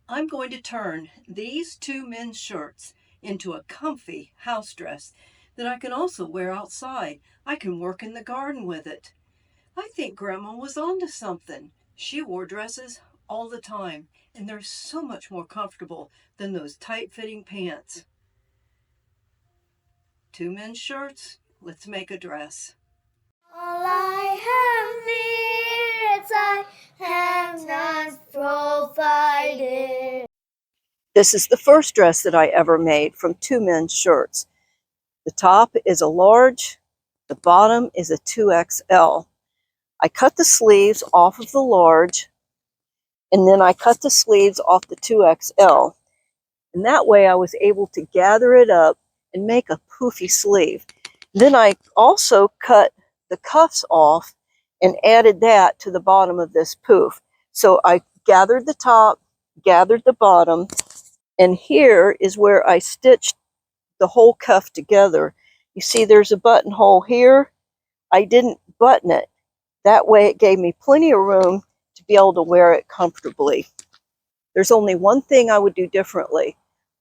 I'm going to turn these two men's shirts into a comfy house dress that I can also wear outside. I can work in the garden with it. I think Grandma was onto something. She wore dresses all the time, and they're so much more comfortable than those tight-fitting pants. Two men's shirts, let's make a dress. All I have not provided. This is the first dress that I ever made from two men's shirts. The top is a large, the bottom is a 2XL. I cut the sleeves off of the large, and then I cut the sleeves off the 2XL. And that way I was able to gather it up and make a poofy sleeve. Then I also cut the cuffs off and added that to the bottom of this poof. So I gathered the top, gathered the bottom, and here is where I stitched the whole cuff together. You see there's a buttonhole here. I didn't button it. That way it gave me plenty of room to be able to wear it comfortably. There's only one thing I would do differently.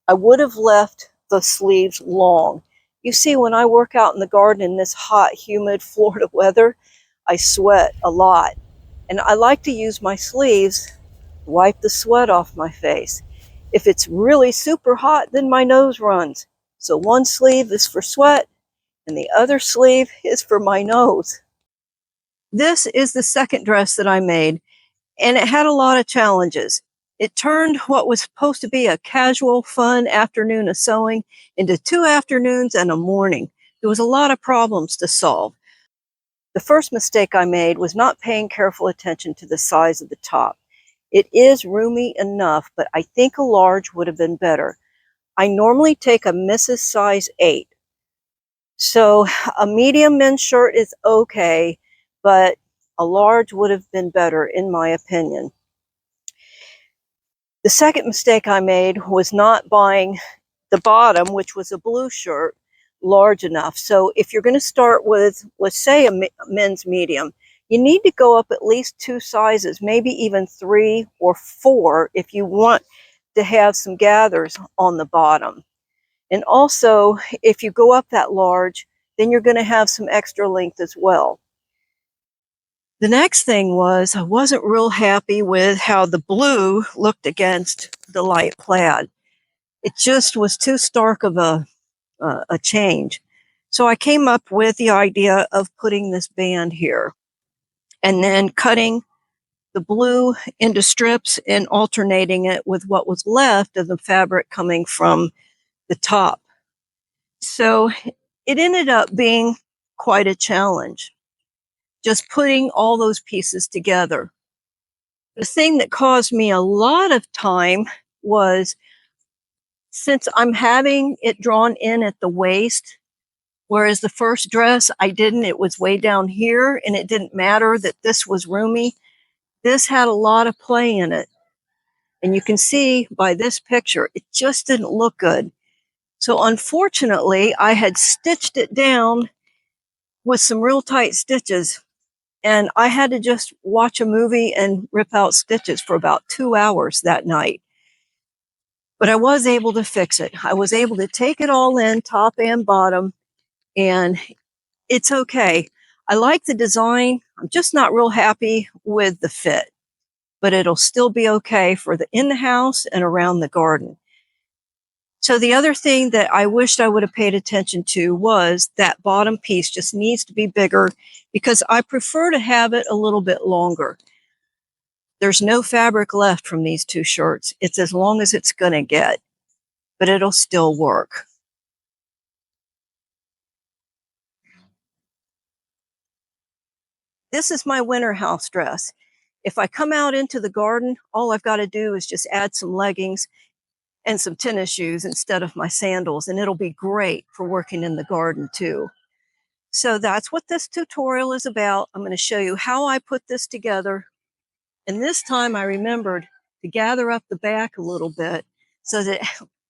I would have left the sleeves long. You see, when I work out in the garden in this hot, humid Florida weather, I sweat a lot. And I like to use my sleeves to wipe the sweat off my face. If it's really super hot, then my nose runs. So one sleeve is for sweat, and the other sleeve is for my nose. This is the second dress that I made, and it had a lot of challenges. It turned what was supposed to be a casual, fun afternoon of sewing into 2 afternoons and a morning. There was a lot of problems to solve. The first mistake I made was not paying careful attention to the size of the top. It is roomy enough, but I think a large would have been better. I normally take a Mrs. size 8. So a medium men's shirt is okay, but a large would have been better in my opinion. The second mistake I made was not buying the bottom, which was a blue shirt, large enough. So if you're going to start with, let's say, a men's medium, you need to go up at least 2 sizes, maybe even 3 or 4 if you want to have some gathers on the bottom. And also, if you go up that large, then you're going to have some extra length as well. The next thing was I wasn't real happy with how the blue looked against the light plaid. It just was too stark of a change. So I came up with the idea of putting this band here and then cutting the blue into strips and alternating it with what was left of the fabric coming from the top. So it ended up being quite a challenge, just putting all those pieces together. The thing that caused me a lot of time was, since I'm having it drawn in at the waist, whereas the first dress I didn't, it was way down here and it didn't matter that this was roomy. This had a lot of play in it. And you can see by this picture, it just didn't look good. So unfortunately, I had stitched it down with some real tight stitches, and I had to just watch a movie and rip out stitches for about 2 hours that night. But I was able to fix it. I was able to take it all in, top and bottom, and it's okay. I like the design. I'm just not real happy with the fit, but it'll still be okay for the in the house and around the garden. So the other thing that I wished I would have paid attention to was that bottom piece just needs to be bigger because I prefer to have it a little bit longer. There's no fabric left from these two shirts. It's as long as it's going to get, but it'll still work. This is my winter house dress. If I come out into the garden, all I've got to do is just add some leggings and some tennis shoes instead of my sandals, and it'll be great for working in the garden too. So that's what this tutorial is about. I'm going to show you how I put this together. And this time I remembered to gather up the back a little bit so that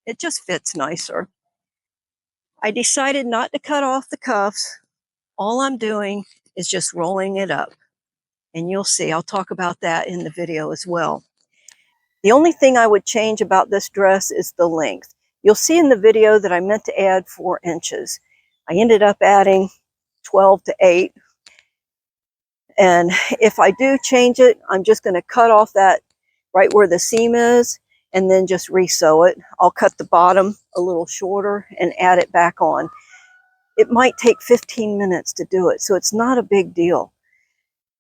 it just fits nicer. I decided not to cut off the cuffs. All I'm doing is just rolling it up. And you'll see, I'll talk about that in the video as well. The only thing I would change about this dress is the length. You'll see in the video that I meant to add 4 inches. I ended up adding 12 to 8. And if I do change it, I'm just going to cut off that right where the seam is and then just re-sew it. I'll cut the bottom a little shorter and add it back on. It might take 15 minutes to do it, so it's not a big deal.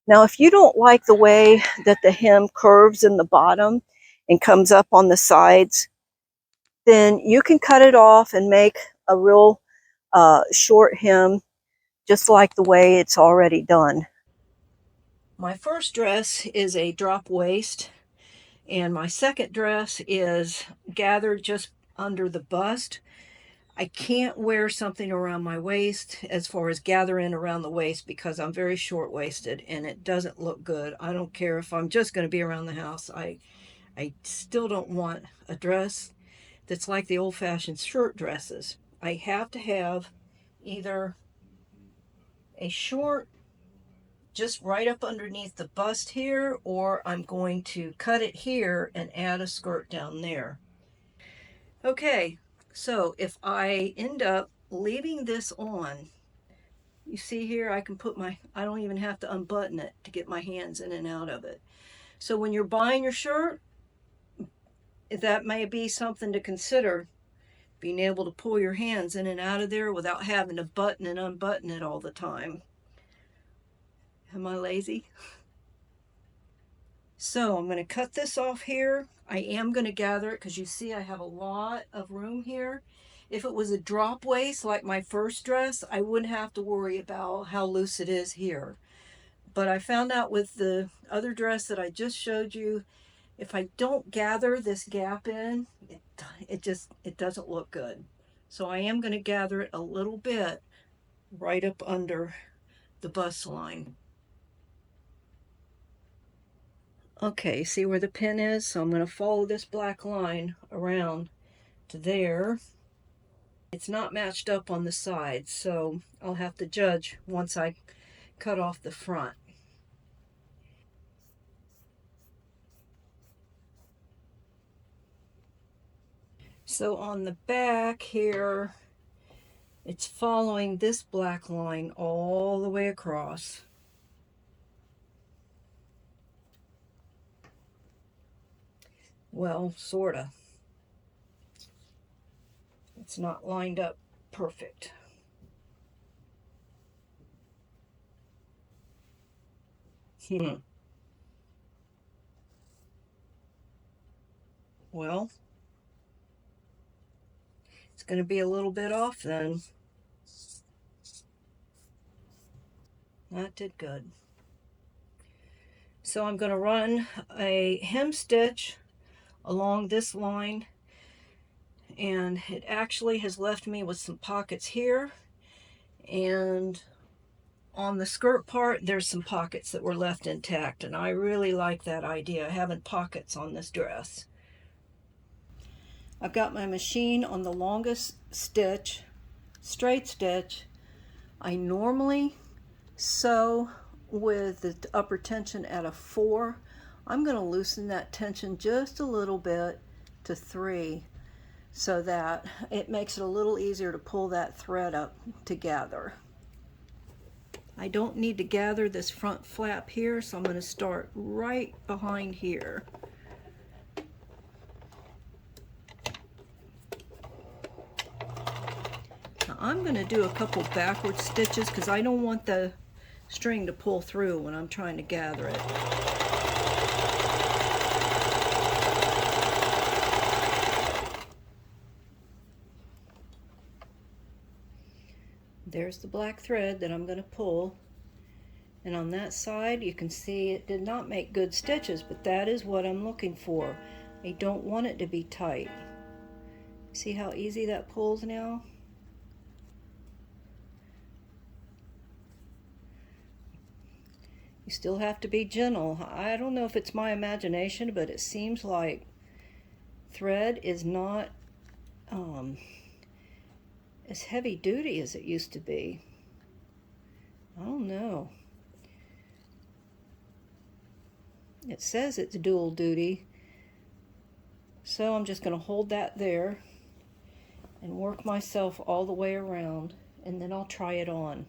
Now, if you don't like the way that the hem curves in the bottom and comes up on the sides, then you can cut it off and make a real short hem, just like the way it's already done. My first dress is a drop waist, and my second dress is gathered just under the bust. I can't wear something around my waist as far as gathering around the waist because I'm very short-waisted and it doesn't look good. I don't care if I'm just going to be around the house. I still don't want a dress that's like the old-fashioned shirt dresses. I have to have either a short just right up underneath the bust here, or I'm going to cut it here and add a skirt down there. Okay, so if I end up leaving this on, you see here I can put I don't even have to unbutton it to get my hands in and out of it. So when you're buying your shirt, that may be something to consider, being able to pull your hands in and out of there without having to button and unbutton it all the time. Am I lazy? So I'm going to cut this off here. I am going to gather it because you see I have a lot of room here. If it was a drop waist like my first dress, I wouldn't have to worry about how loose it is here. But I found out with the other dress that I just showed you, if I don't gather this gap in, it doesn't look good. So I am going to gather it a little bit right up under the bust line. Okay, see where the pin is? So I'm going to follow this black line around to there. It's not matched up on the sides, so I'll have to judge once I cut off the front. So on the back here, it's following this black line all the way across. Well, sorta. It's not lined up perfect. Well, it's going to be a little bit off then. That did good. So I'm going to run a hem stitch along this line, and it actually has left me with some pockets here, and on the skirt part there's some pockets that were left intact, and I really like that idea, having pockets on this dress. I've got my machine on the longest stitch, straight stitch. I normally sew with the upper tension at a 4. I'm going to loosen that tension just a little bit to 3 so that it makes it a little easier to pull that thread up together. I don't need to gather this front flap here, so I'm going to start right behind here. Now I'm going to do a couple backward stitches because I don't want the string to pull through when I'm trying to gather it. There's the black thread that I'm going to pull, and on that side you can see it did not make good stitches, but that is what I'm looking for. I don't want it to be tight. See how easy that pulls now? You still have to be gentle. I don't know if it's my imagination, but it seems like thread is not as heavy duty as it used to be. I don't know. It says it's dual duty, So I'm just going to hold that there and work myself all the way around, and then I'll try it on.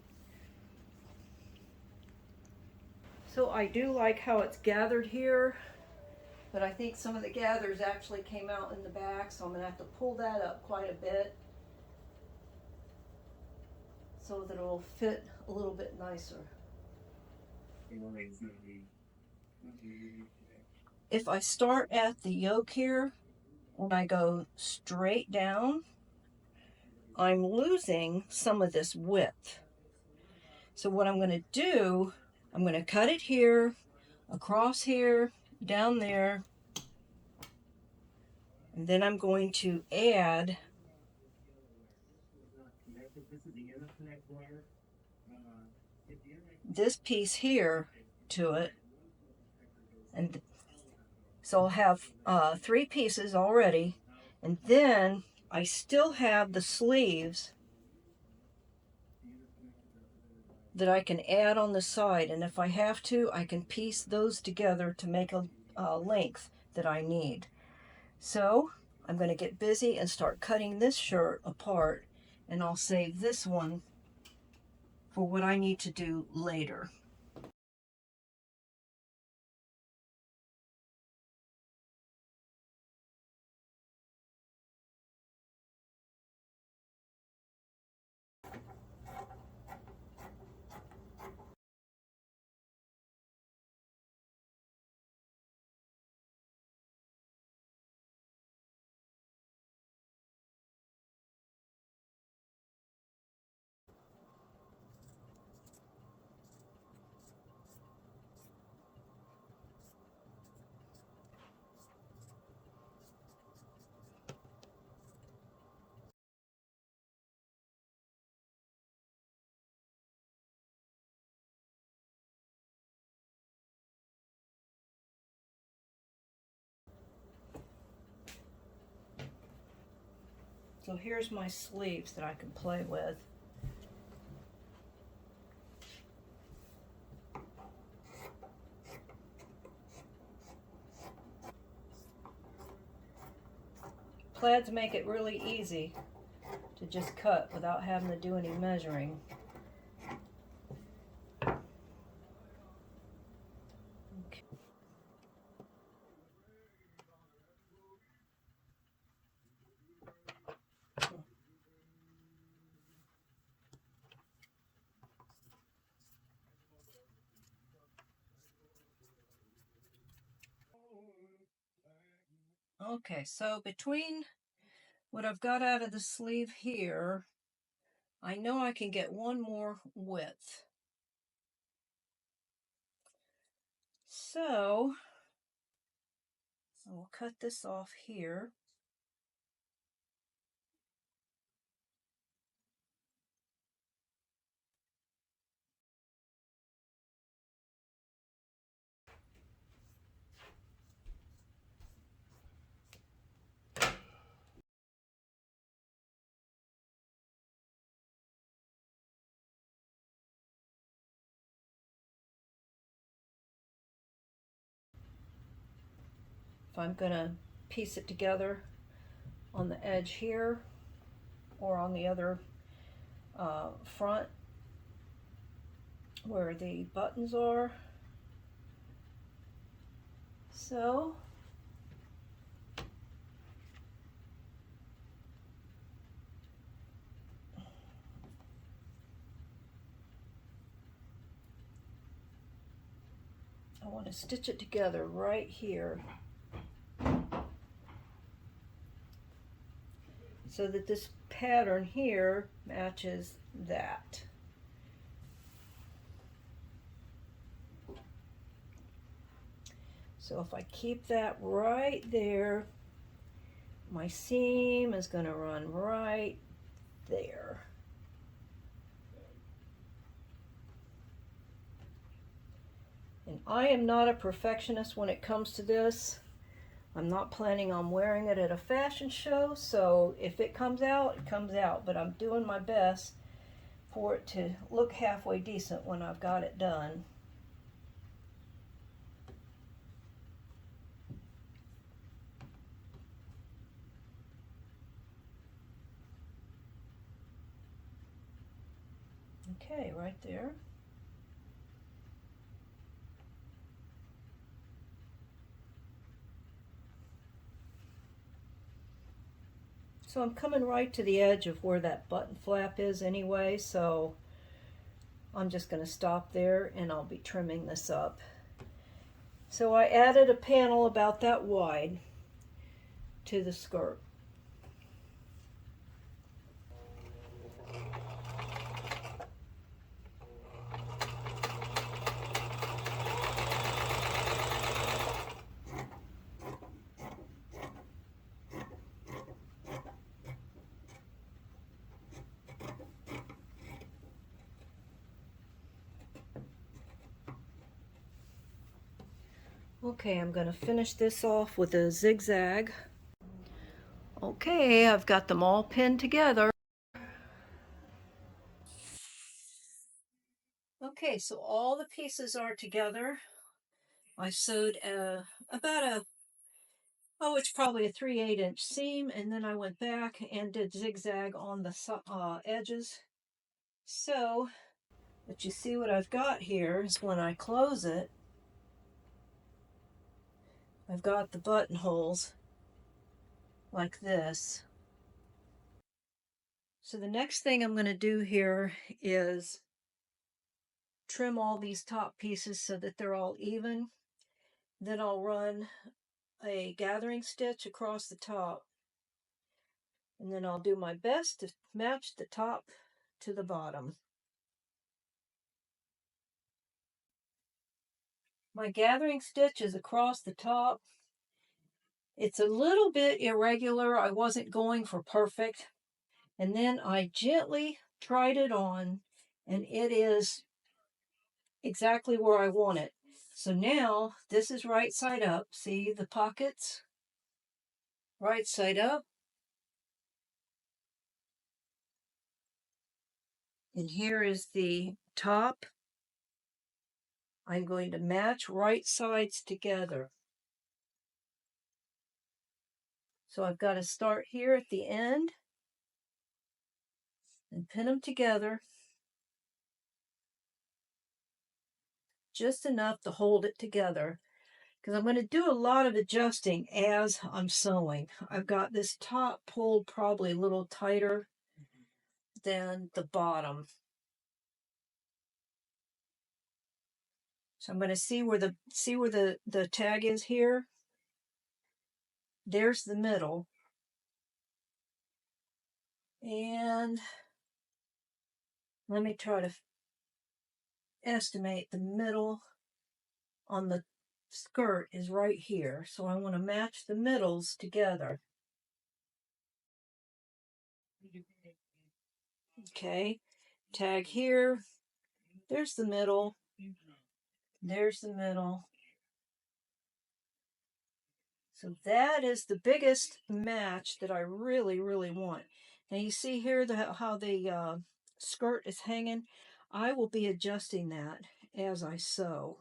So I do like how it's gathered here, but I think some of the gathers actually came out in the back, so I'm going to have to pull that up quite a bit so that it'll fit a little bit nicer. If I start at the yoke here and I go straight down, I'm losing some of this width. So what I'm going to do, I'm going to cut it here, across here, down there, and then I'm going to add this piece here to it. And so I'll have 3 pieces already, and then I still have the sleeves that I can add on the side, and if I have to, I can piece those together to make a length that I need. So I'm going to get busy and start cutting this shirt apart, and I'll save this one for what I need to do later. So here's my sleeves that I can play with. Plaids make it really easy to just cut without having to do any measuring. Okay, so between what I've got out of the sleeve here, I know I can get one more width. So I will cut this off here. If I'm going to piece it together on the edge here or on the other front where the buttons are. So I want to stitch it together right here so that this pattern here matches that. So if I keep that right there, my seam is going to run right there. And I am not a perfectionist when it comes to this. I'm not planning on wearing it at a fashion show, so if it comes out, it comes out. But I'm doing my best for it to look halfway decent when I've got it done. Okay, right there. So I'm coming right to the edge of where that button flap is anyway, so I'm just going to stop there and I'll be trimming this up. So I added a panel about that wide to the skirt. Okay, I'm going to finish this off with a zigzag. Okay, I've got them all pinned together. Okay, so all the pieces are together. I sewed it's probably a 3/8 inch seam, and then I went back and did zigzag on the edges. So, but you see what I've got here is when I close it, I've got the buttonholes like this. So the next thing I'm going to do here is trim all these top pieces so that they're all even. Then I'll run a gathering stitch across the top, and then I'll do my best to match the top to the bottom. My gathering stitch is across the top. It's a little bit irregular. I wasn't going for perfect. And then I gently tried it on, and it is exactly where I want it. So now this is right side up. See the pockets? Right side up. And here is the top. I'm going to match right sides together. So I've got to start here at the end and pin them together just enough to hold it together, because I'm going to do a lot of adjusting as I'm sewing. I've got this top pulled probably a little tighter than the bottom. So I'm going to see where the tag is here. There's the middle. And let me try to estimate the middle on the skirt is right here. So I want to match the middles together. Okay, tag here. There's the middle. There's the middle. So that is the biggest match that I really, really want. Now you see here how the skirt is hanging. I will be adjusting that as I sew.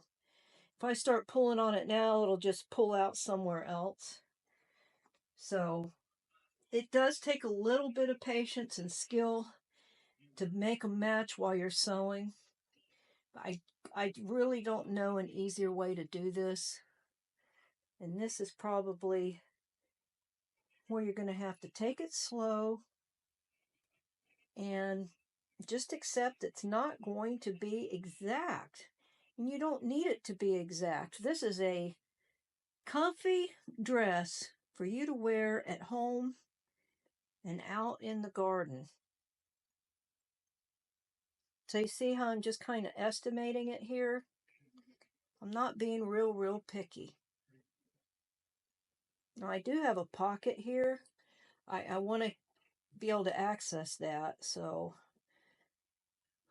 If I start pulling on it now, it'll just pull out somewhere else. So it does take a little bit of patience and skill to make a match while you're sewing. I really don't know an easier way to do this. And this is probably where you're going to have to take it slow and just accept it's not going to be exact. And you don't need it to be exact. This is a comfy dress for you to wear at home and out in the garden. So you see how I'm just kind of estimating it here? I'm not being real picky. Now I do have a pocket here. I want to be able to access that, so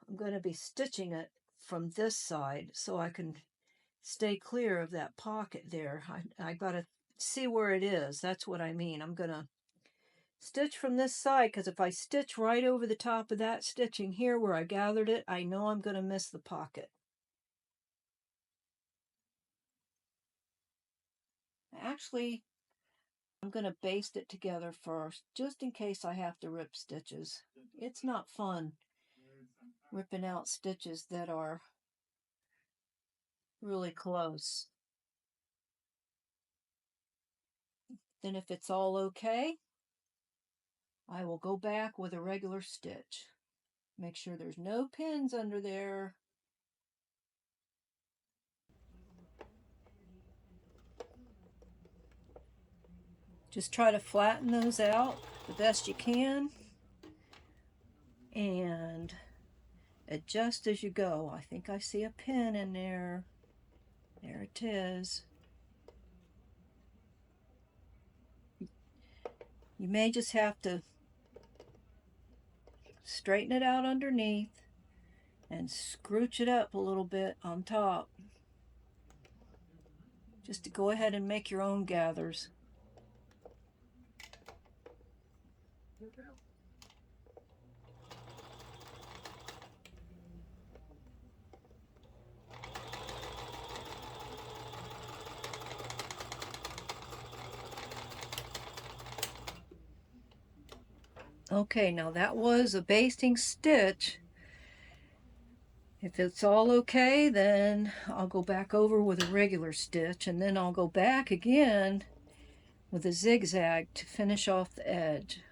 I'm going to be stitching it from this side so I can stay clear of that pocket there. I got to see where it is. That's what I mean. I'm going to stitch from this side, because if I stitch right over the top of that stitching here where I gathered it, I know I'm going to miss the pocket. Actually, I'm going to baste it together first, just in case I have to rip stitches. It's not fun ripping out stitches that are really close. Then if it's all okay, I will go back with a regular stitch. Make sure there's no pins under there. Just try to flatten those out the best you can and adjust as you go. I think I see a pin in there. There it is. You may just have to straighten it out underneath and scrooch it up a little bit on top, just to go ahead and make your own gathers. Okay, now that was a basting stitch. If it's all okay, then I'll go back over with a regular stitch, and then I'll go back again with a zigzag to finish off the edge.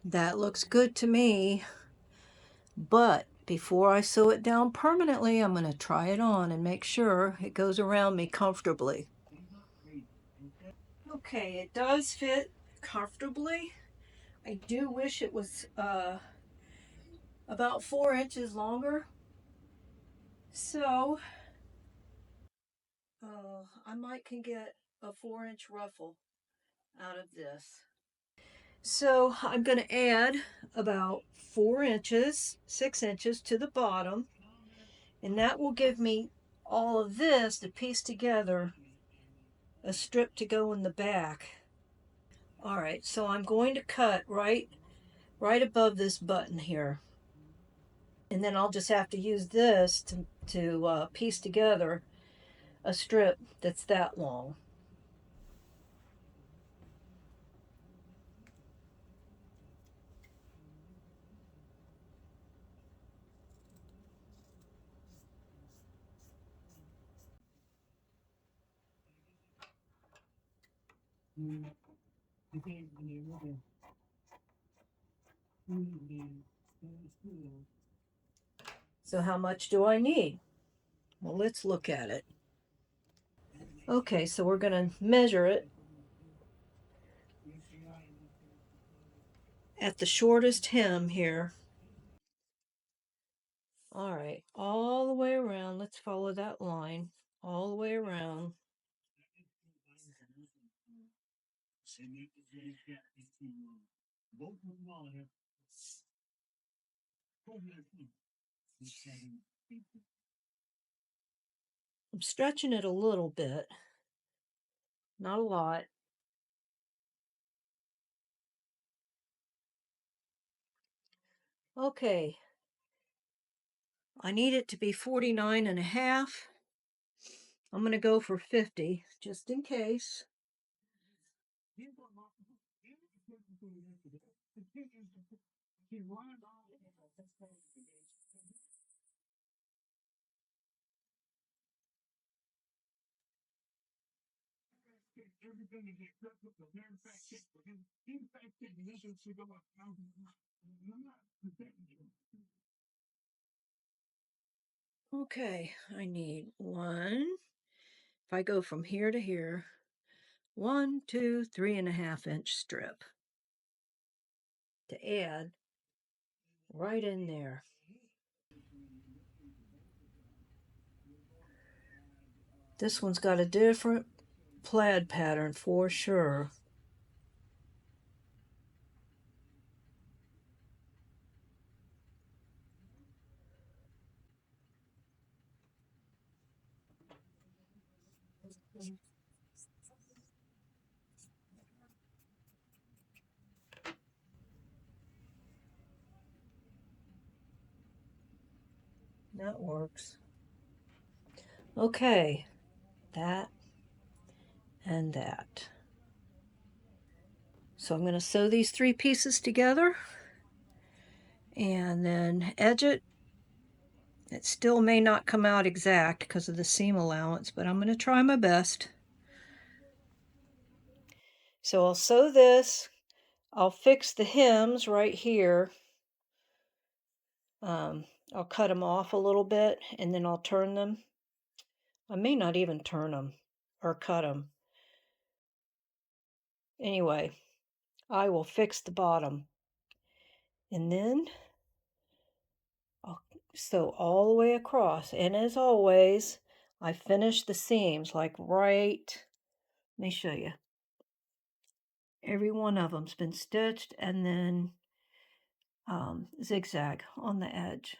That looks good to me, but before I sew it down permanently, I'm going to try it on and make sure it goes around me comfortably. Okay, it does fit comfortably. I do wish it was about 4 inches longer. So I might can get a 4-inch ruffle out of this. So I'm going to add about 4 inches, 6 inches to the bottom, and that will give me all of this to piece together a strip to go in the back. All right, so I'm going to cut right above this button here, and then I'll just have to use this to piece together a strip that's that long. So how much do I need? Well, let's look at it. Okay, so we're going to measure it at the shortest hem here. All right, all the way around. Let's follow that line all the way around. I'm stretching it a little bit, not a lot. Okay, I need it to be 49 and a half. I'm going to go for 50 just in case. Okay, I need one. If I go from here to here, 1, 2, 3.5-inch strip to add right in there. This one's got a different plaid pattern for sure. That works. Okay, that and that. So I'm going to sew these 3 pieces together. and then edge it. It still may not come out exact because of the seam allowance, but I'm going to try my best. So I'll sew this. I'll fix the hems right here. I'll cut them off a little bit and then I'll turn them. I may not even turn them or cut them. Anyway, I will fix the bottom. And then I'll sew all the way across. And as always, I finish the seams like right, let me show you. Every one of them's been stitched and then zigzag on the edge.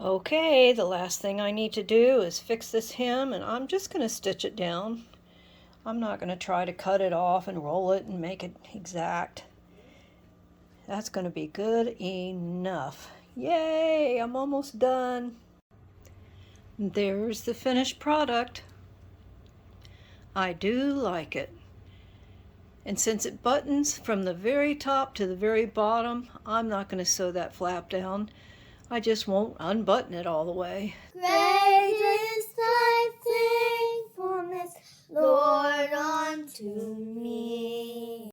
Okay, the last thing I need to do is fix this hem, and I'm just going to stitch it down. I'm not going to try to cut it off and roll it and make it exact. That's going to be good enough. Yay, I'm almost done. There's the finished product. I do like it. And since it buttons from the very top to the very bottom, I'm not going to sew that flap down. I just won't unbutton it all the way. Great is thy faithfulness, Lord, unto